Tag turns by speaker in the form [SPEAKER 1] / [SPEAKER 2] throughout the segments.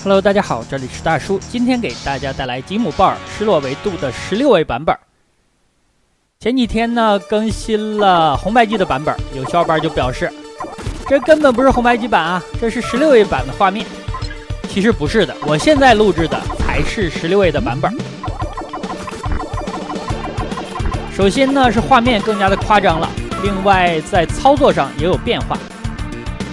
[SPEAKER 1] Hello， 大家好，这里是大叔，今天给大家带来吉姆鲍尔失落维度的16位版本。前几天呢更新了红白机的版本，有小伙伴就表示，这根本不是红白机版啊，这是16位版的画面。其实不是的，我现在录制的才是16位的版本。首先呢是画面更加的夸张了，另外在操作上也有变化，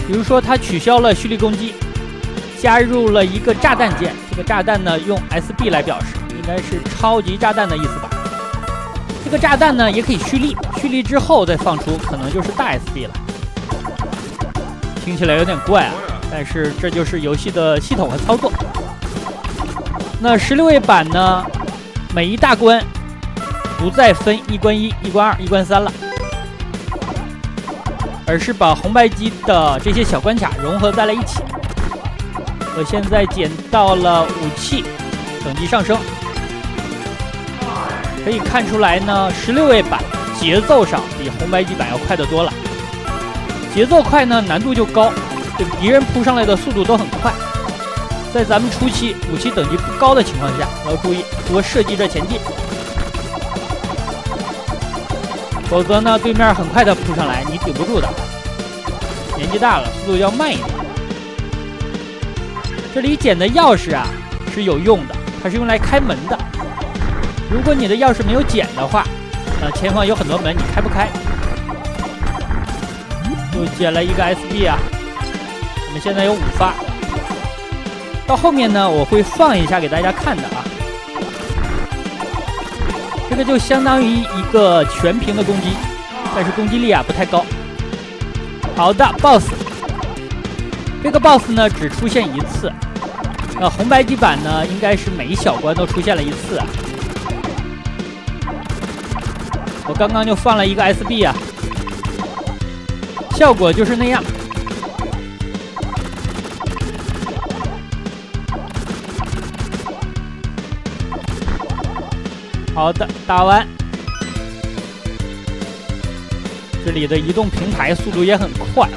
[SPEAKER 1] 比如说它取消了蓄力攻击，加入了一个炸弹键，这个炸弹呢用 SB 来表示，应该是超级炸弹的意思吧。这个炸弹呢也可以蓄力，蓄力之后再放出，可能就是大 SB 了。听起来有点怪啊，但是这就是游戏的系统和操作。那16位版呢，每一大关不再分1关1、1关2、1关3了，而是把红白机的这些小关卡融合在了一起。我现在捡到了武器，等级上升，可以看出来呢，16位版节奏上比红白机版要快得多了。节奏快呢，难度就高，这个敌人扑上来的速度都很快。在咱们初期武器等级不高的情况下，要注意多射击着前进，否则呢，对面很快的扑上来，你顶不住的。年纪大了，速度要慢一点。这里捡的钥匙啊是有用的，它是用来开门的。如果你的钥匙没有捡的话，前方有很多门，你开不开。又捡了一个 SB 啊，我们现在有5发。到后面呢，我会放一下给大家看的啊。这个就相当于一个全屏的攻击，但是攻击力啊不太高。好的 ，BOSS。这个 BOSS 呢只出现一次，红白机版呢应该是每一小关都出现了一次啊。我刚刚就放了一个 SB 啊，效果就是那样。好的，打完。这里的移动平台速度也很快。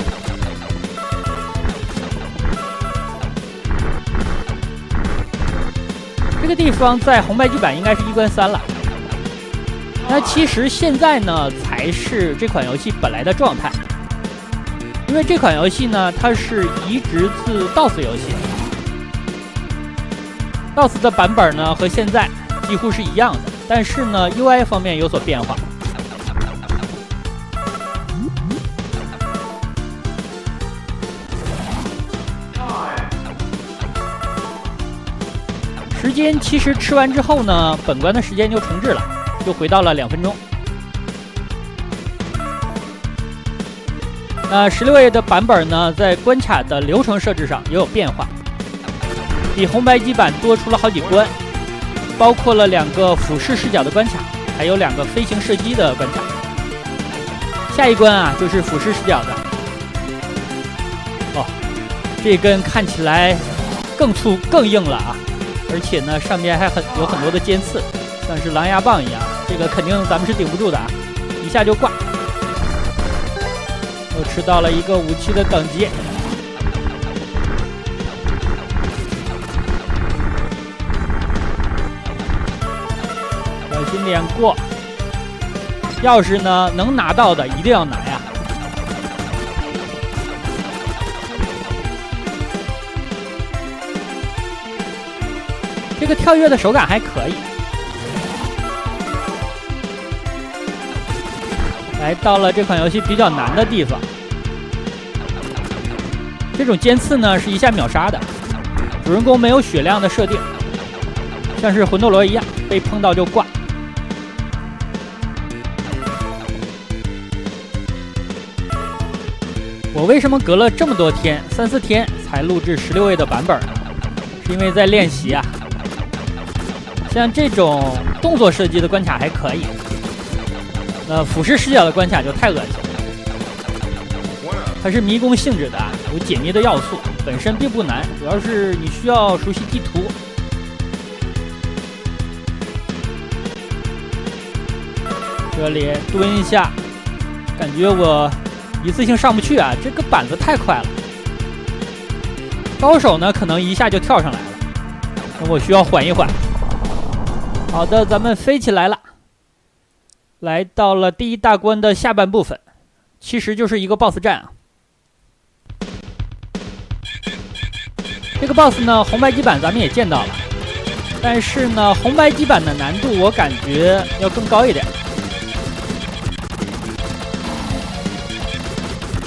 [SPEAKER 1] 这个地方在红白机版应该是1关3了。那其实现在呢才是这款游戏本来的状态，因为这款游戏呢它是移植自 DOS 游戏 ，DOS 的版本呢和现在几乎是一样的，但是呢 UI 方面有所变化。时间其实吃完之后呢，本关的时间就重置了，就回到了2分钟。16位的版本呢，在关卡的流程设置上也有变化，比红白机版多出了好几关，包括了2个俯视视角的关卡，还有2个飞行射击的关卡。下一关啊，就是俯视视角的。哦，这根看起来更粗更硬了啊！而且呢，上面还有很多的尖刺，像是狼牙棒一样，这个肯定咱们是顶不住的啊，一下就挂。又吃到了一个武器的等级，小心点过。钥匙呢，能拿到的一定要拿呀。这个跳跃的手感还可以。来到了这款游戏比较难的地方，这种尖刺呢是一下秒杀的，主人公没有血量的设定，像是魂斗罗一样，被碰到就挂。我为什么隔了这么多天，3、4天才录制16位的版本呢？是因为在练习啊。像这种动作射击的关卡还可以，俯视视角的关卡就太恶心了。它是迷宫性质的，有解谜的要素，本身并不难，主要是你需要熟悉地图。这里蹲一下，感觉我一次性上不去啊，这个板子太快了。高手呢可能一下就跳上来了，那我需要缓一缓。好的，咱们飞起来了，来到了第一大关的下半部分，其实就是一个 BOSS 战啊。这个 BOSS 呢，红白机版咱们也见到了，但是呢，红白机版的难度我感觉要更高一点。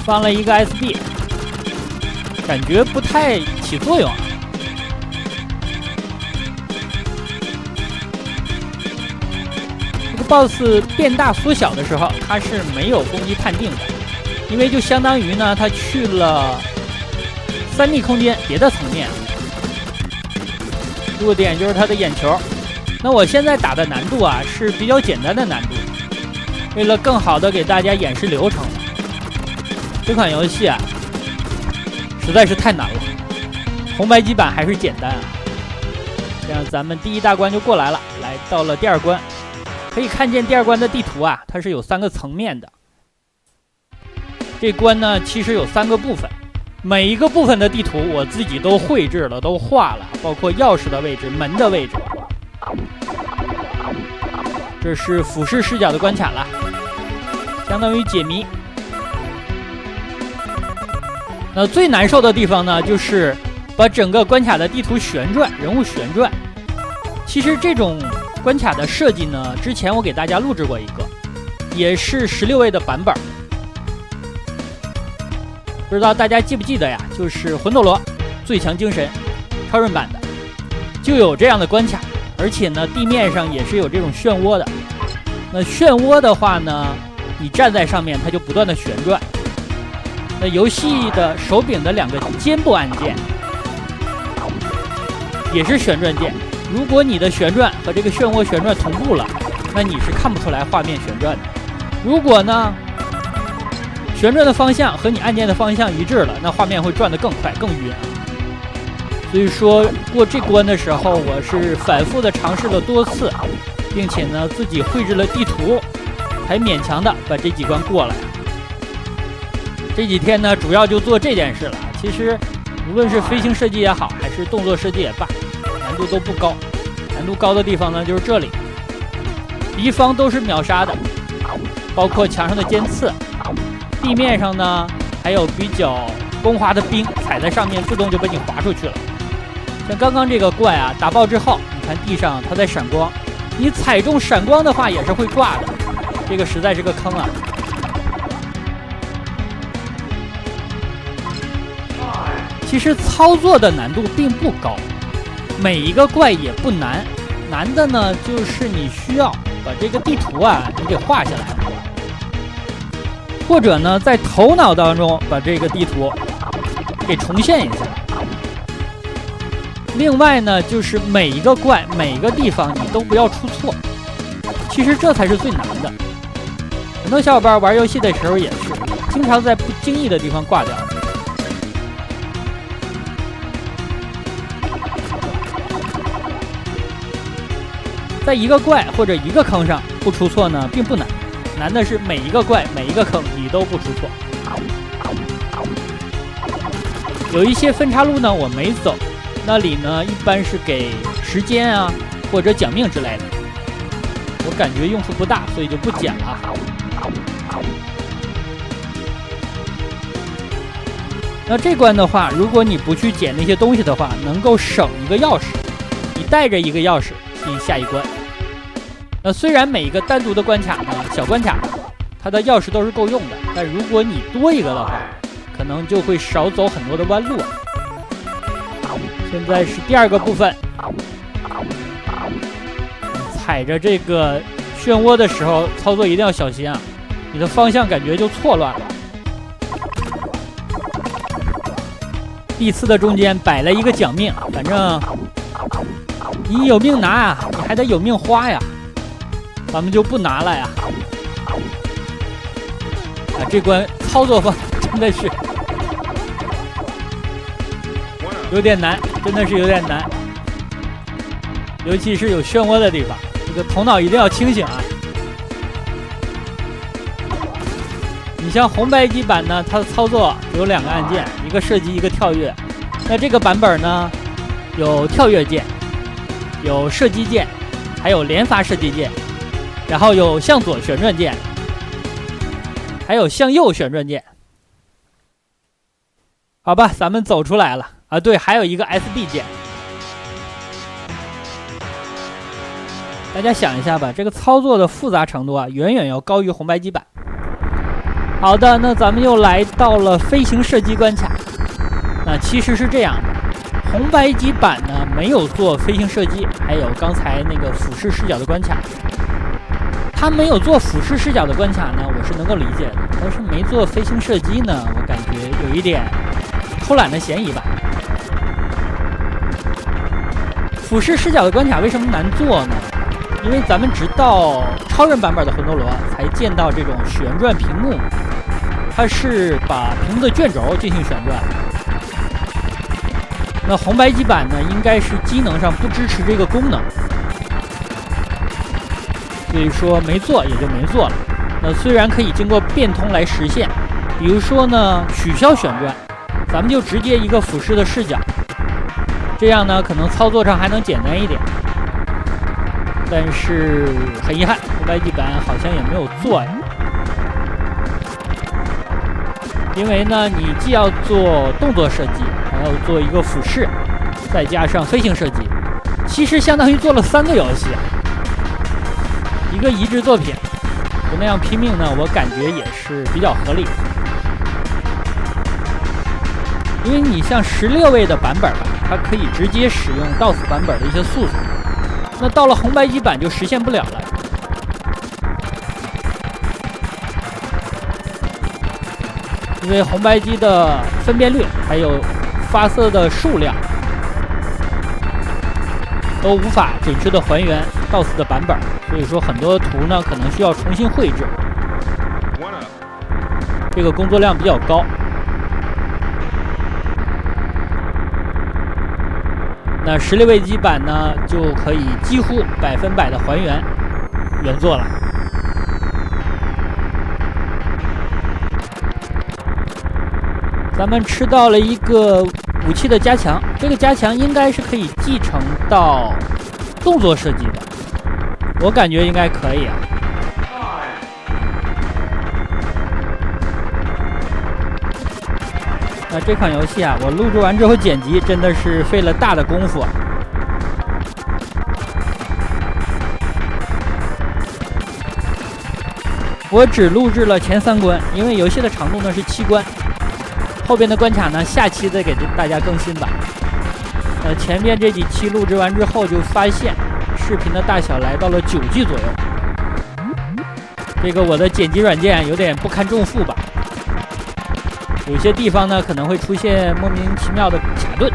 [SPEAKER 1] 放了一个 SB， 感觉不太起作用啊。这个 BOSS 变大缩小的时候，它是没有攻击判定的，因为就相当于呢，它去了3D 空间别的层面。弱点就是它的眼球。那我现在打的难度啊是比较简单的难度，为了更好的给大家演示流程。这款游戏啊，实在是太难了，红白机版还是简单啊。这样咱们第一大关就过来了，来到了第二关，可以看见第二关的地图啊，它是有3个层面的。这关呢，其实有3个部分，每一个部分的地图我自己都绘制了，都画了，包括钥匙的位置、门的位置。这是俯视视角的关卡了，相当于解谜。那最难受的地方呢，就是把整个关卡的地图旋转，人物旋转。其实这种关卡的设计呢，之前我给大家录制过一个，也是16位的版本。不知道大家记不记得呀？就是魂斗罗最强精神超人版的，就有这样的关卡，而且呢，地面上也是有这种漩涡的。那漩涡的话呢，你站在上面，它就不断的旋转。那游戏的手柄的2个肩部按键也是旋转键，如果你的旋转和这个漩涡旋转同步了，那你是看不出来画面旋转的。如果呢，旋转的方向和你按键的方向一致了，那画面会转得更快更晕。所以说过这关的时候，我是反复的尝试了多次，并且呢自己绘制了地图，才勉强的把这几关过来。这几天呢，主要就做这件事了。其实，无论是飞行设计也好，还是动作设计也罢，难度都不高。难度高的地方呢，就是这里，敌方都是秒杀的，包括墙上的尖刺，地面上呢还有比较光滑的冰，踩在上面自动就被你滑出去了。像刚刚这个怪啊，打爆之后，你看地上它在闪光，你踩中闪光的话也是会挂的，这个实在是个坑啊。其实操作的难度并不高，每一个怪也不难，难的呢就是你需要把这个地图啊你给画下来，或者呢在头脑当中把这个地图给重现一下。另外呢就是每一个怪每一个地方你都不要出错，其实这才是最难的。很多小伙伴玩游戏的时候也是经常在不经意的地方挂掉。在一个怪或者一个坑上不出错呢，并不难，难的是每一个怪每一个坑你都不出错。有一些分岔路呢我没走，那里呢一般是给时间啊或者奖命之类的，我感觉用处不大，所以就不捡了。那这关的话，如果你不去捡那些东西的话，能够省一个钥匙，你带着一个钥匙进下一关。那虽然每一个单独的关卡呢，小关卡，它的钥匙都是够用的，但如果你多一个的话，可能就会少走很多的弯路啊。现在是第2个部分，踩着这个漩涡的时候，操作一定要小心啊，你的方向感觉就错乱了。地刺的中间摆了一个奖命，反正你有命拿啊，你还得有命花呀，咱们就不拿了呀。啊，这关操作方真的是有点难，真的是有点难，尤其是有漩涡的地方，这个头脑一定要清醒啊。你像红白机版呢，它的操作只有2个按键，一个射击，一个跳跃。那这个版本呢，有跳跃键，有射击键，还有连发射击键，然后有向左旋转键，还有向右旋转键。好吧，咱们走出来了啊，对，还有一个 SB 键。大家想一下吧，这个操作的复杂程度啊，远远要高于红白机版。好的，那咱们又来到了飞行射击关卡。那其实是这样的，红白机版呢没有做飞行射击，还有刚才那个俯视视角的关卡。他没有做俯视视角的关卡呢，我是能够理解的，但是没做飞行射击呢，我感觉有一点偷懒的嫌疑吧。俯视视角的关卡为什么难做呢？因为咱们直到超人版本的魂斗罗才见到这种旋转屏幕，它是把屏幕的卷轴进行旋转。那红白机版呢，应该是机能上不支持这个功能，所以说没做也就没做了。那虽然可以经过变通来实现，比如说呢取消旋转，咱们就直接一个俯视的视角，这样呢可能操作上还能简单一点。但是很遗憾，红白机版好像也没有做呀。因为呢，你既要做动作射击，还要做一个俯视，再加上飞行射击，其实相当于做了3个游戏，一个移植作品。不那样拼命呢，我感觉也是比较合理的。因为你像16位的版本吧，它可以直接使用 DOS 版本的一些素材，那到了红白机版就实现不了了。因为红白机的分辨率还有发色的数量都无法准确的还原 DOS 的版本，所以说很多图呢可能需要重新绘制，这个工作量比较高。那16位机版呢就可以几乎100%的还原原作了。咱们吃到了一个武器的加强，这个加强应该是可以继承到动作射击的，我感觉应该可以啊。那这款游戏啊，我录制完之后剪辑真的是费了大的功夫啊。我只录制了前3关，因为游戏的长度呢是7关。后边的关卡呢，下期再给大家更新吧。前面这几期录制完之后，就发现视频的大小来到了9G 左右。这个我的剪辑软件有点不堪重负吧，有些地方呢可能会出现莫名其妙的卡顿。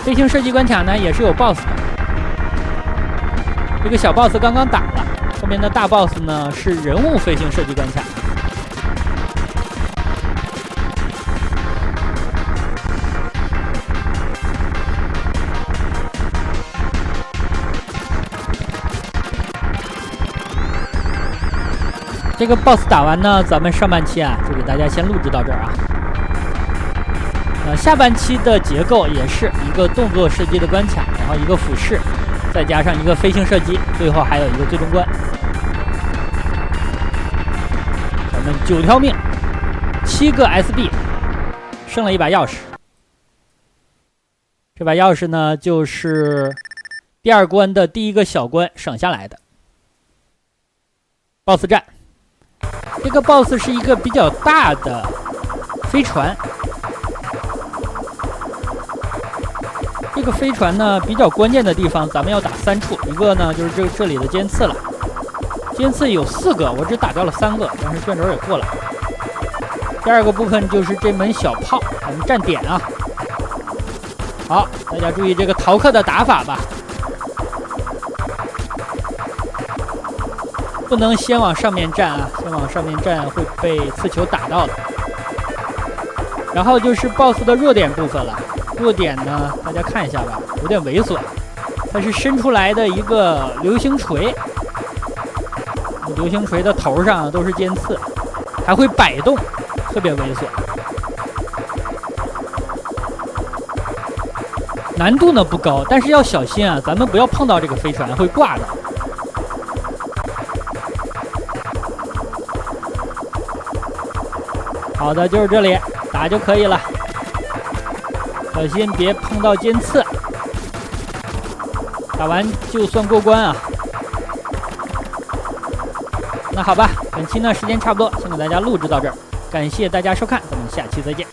[SPEAKER 1] 飞行射击关卡呢也是有 BOSS 的，这个小 BOSS 刚刚打了。后面的大 boss 呢是人物飞行射击关卡。这个 boss 打完呢，咱们上半期啊就给大家先录制到这儿啊。下半期的结构也是一个动作射击的关卡，然后一个俯视，再加上一个飞行射击，最后还有一个最终关。咱们9条命，7个 SB， 剩了一把钥匙。这把钥匙呢，就是第2关的第1个小关省下来的。BOSS 战，这个 BOSS 是一个比较大的飞船。这个飞船呢，比较关键的地方，咱们要打3处，一个呢就是这里的尖刺了。尖刺有4个，我只打掉了3个，但是卷轴也过了。第2个部分就是这门小炮，咱们站点啊。好，大家注意这个逃课的打法吧，不能先往上面站啊，先往上面站会被刺球打到的。然后就是 BOSS 的弱点部分了。弱点呢，大家看一下吧，有点猥琐，它是伸出来的一个流星锤，流星锤的头上都是尖刺，还会摆动，特别猥琐。难度呢不高，但是要小心啊，咱们不要碰到这个飞船，会挂的。好的，就是这里打就可以了，小心别碰到尖刺。打完就算过关啊。那好吧，本期呢时间差不多，先给大家录制到这儿，感谢大家收看，咱们下期再见。